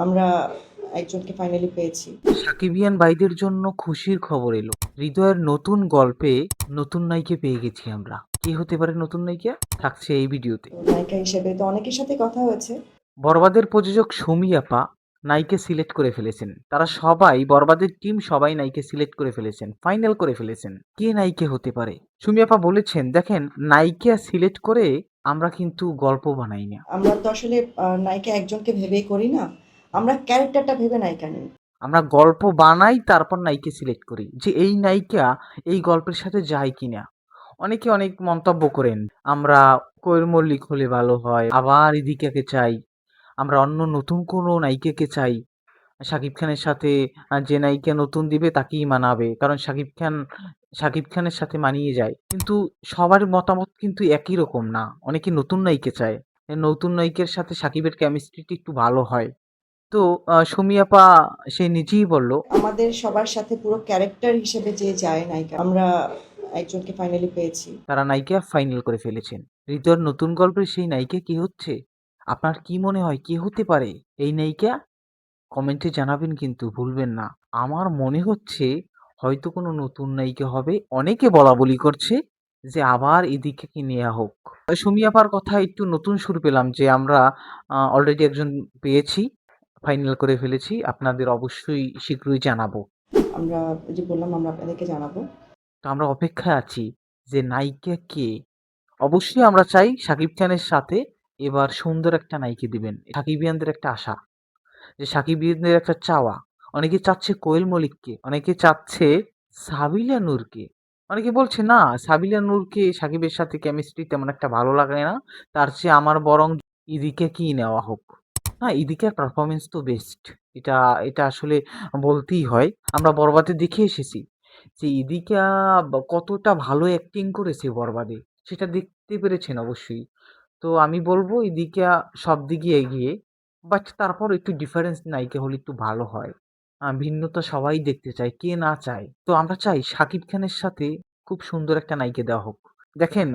আমরা একজনকে ফাইনালি পেয়েছি। সাকিবিয়ান ভাইদের জন্য খুশির খবর এলো। হৃদয়ের নতুন গল্পে নতুন নায়িকা পেয়ে গেছি আমরা। কে হতে পারে নতুন নায়িকা? থাকছে এই ভিডিওতে। তো নায়িকা হিসেবে তো অনেকের সাথে কথা হয়েছে। বরবাদের প্রযোজক সুমি আপা নায়িকা সিলেক্ট করে ফেলেছেন। তারা সবাই বরবাদের টিম সবাই নায়িকা সিলেক্ট করে ফেলেছেন, ফাইনাল করে ফেলেছেন। কে নায়িকা হতে পারে? সুমি আপা বলেছেন, দেখেন নায়িকা সিলেক্ট করে আমরা কিন্তু গল্প বানাই না। আমরা তো আসলে নায়িকা একজনকে ভেবেই করি না। আমরা ক্যারেক্টারটা ভেবে নায়িকা নিই। আমরা গল্প বানাই, তারপর নায়িকা সিলেক্ট করি যে এই নায়িকা এই গল্পের সাথে যায় কিনা। অনেকে অনেক মন্তব্য করেন, আমরা কোয়েল মল্লিক হলে ভালো হয়, আবার ইদিকাকে চাই, আমরা অন্য নতুন কোনো নায়িকাকে চাই। শাকিব খানের সাথে যে নায়িকা নতুন দিবে তাকেই মানাবে, কারণ শাকিব খানের সাথে মানিয়ে যায়। কিন্তু সবার মতামত কিন্তু একই রকম না। অনেকে নতুন নায়িকা চায়, নতুন নায়িকার সাথে শাকিবের কেমিস্ট্রিটা একটু ভালো হয়। তো সুমি আপা সে নিজেই বলল, আমাদের সবার সাথে পুরো ক্যারেক্টার হিসেবে যে যায় নায়িকা, আমরা একজনকে ফাইনালি পেয়েছি। তারা নায়িকা ফাইনাল করে ফেলেছেন। ঋতুর নতুন গল্পের সেই নায়িকা কে হচ্ছে? আপনার কি মনে হয় কে হতে পারে এই নায়িকা? কমেন্টে জানাবেন কিন্তু ভুলবেন না। আমার মনে হচ্ছে হয়তো কোনো নতুন নায়িকা হবে। অনেকে বলাবলি করছে যে আবার এদিকে কি নেওয়া হোক। সুমি আপার কথা একটু নতুন সুর পেলাম যে আমরা অলরেডি একজন পেয়েছি, ফাইনাল করে ফেলেছি। আপনাদের অবশ্যই শীঘ্রই জানাবো। আমরা যে বললাম আমরা আপনাদেরকে জানাবো। তো আমরা অপেক্ষায় আছি যে নায়িকা কে। অবশ্যই আমরা চাই শাকিব খানের সাথে এবার সুন্দর একটা নায়িকা দিবেন। সাকিবিয়ানদের একটা আশা, যে সাকিবিয়ানদের একটা চাওয়া। অনেকে চাচ্ছে কোয়েল মলিককে, অনেকে চাচ্ছে সাবিলা নূরকে। অনেকে বলছে না, সাবিলা নূরকে সাকিবের সাথে কেমিস্ট্রি তেমন একটা ভালো লাগে না। তার চেয়ে আমার বরং ইদিকে কি নেওয়া হোক। না, ইদিকের পারফরমেন্স তো বেস্ট। এটা এটা আসলে বলতেই হয়। আমরা বরবাদে দেখে এসেছি যে ইদিকা কতটা ভালো অ্যাক্টিং করেছে বরবাদে। সেটা দেখতে পেরেছেন অবশ্যই। তো আমি বলবো ইদিকা সব দিকে এগিয়ে, বাট তারপর একটু ডিফারেন্স নায়িকা হলে একটু ভালো হয়। ভিন্নতা সবাই দেখতে চায়, কে না চায়? তো আমরা চাই শাকিব খানের সাথে খুব সুন্দর একটা নায়িকা দেওয়া হোক। দেখেন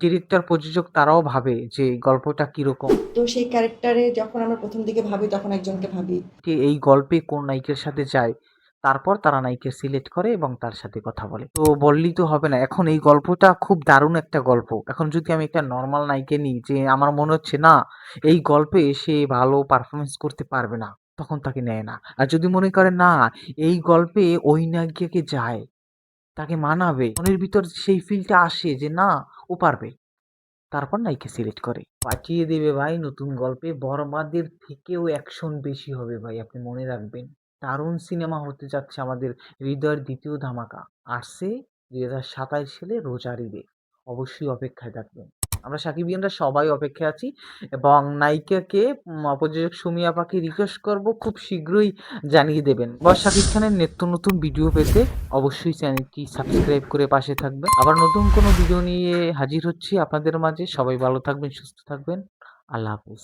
ডিরেক্টর, প্রযোজক তারাও ভাবে যে গল্পটা কিরকম, তো সেই ক্যারেক্টারে যখন আমরা প্রথম দিকে ভাবি তখন একজনকে ভাবি। কে এই গল্পে কোন নায়িকার সাথে যায়। তারপর তারা নায়িকা সিলেক্ট করে এবং তার সাথে কথা বলে। তো বললেই তো হবে না। এখন এই গল্পটা খুব দারুণ একটা গল্প। এখন যদি আমি একটা নরমাল নায়িকা নিই যে আমার মনে হচ্ছে না এই গল্পে সে ভালো পারফরমেন্স করতে পারবে না, তখন তাকে নেয় না। আর যদি মনে করে না এই গল্পে ওই নায়িকাকে যায়, তাকে মানাবে, মনের ভিতর সেই ফিলটা আসে যে না ও পারবে, তারপর নায়িকা সিলেক্ট করে। পাঠিয়ে দেবে ভাই নতুন গল্পে। বরবাদের থেকেও অ্যাকশন বেশি হবে ভাই, আপনি মনে রাখবেন। দারুণ সিনেমা হতে যাচ্ছে আমাদের হৃদয়ের দ্বিতীয় ধামাকা। আসছে 2027 সালে রোজার ঈদে। অবশ্যই অপেক্ষায় থাকবেন। আমরা সাকিবিয়ানরা সবাই অপেক্ষায় আছি এবং নায়িকাকে প্রযোজক সুমি আপাকে রিকোয়েস্ট করব খুব শীঘ্রই জানিয়ে দেবেন। শাকিব খানের নিত্য নতুন ভিডিও পেতে অবশ্যই চ্যানেলটি সাবস্ক্রাইব করে পাশে থাকবেন। আবার নতুন কোনো ভিডিও নিয়ে হাজির হচ্ছি আপনাদের মাঝে। সবাই ভালো থাকবেন, সুস্থ থাকবেন। আল্লাহ হাফেজ।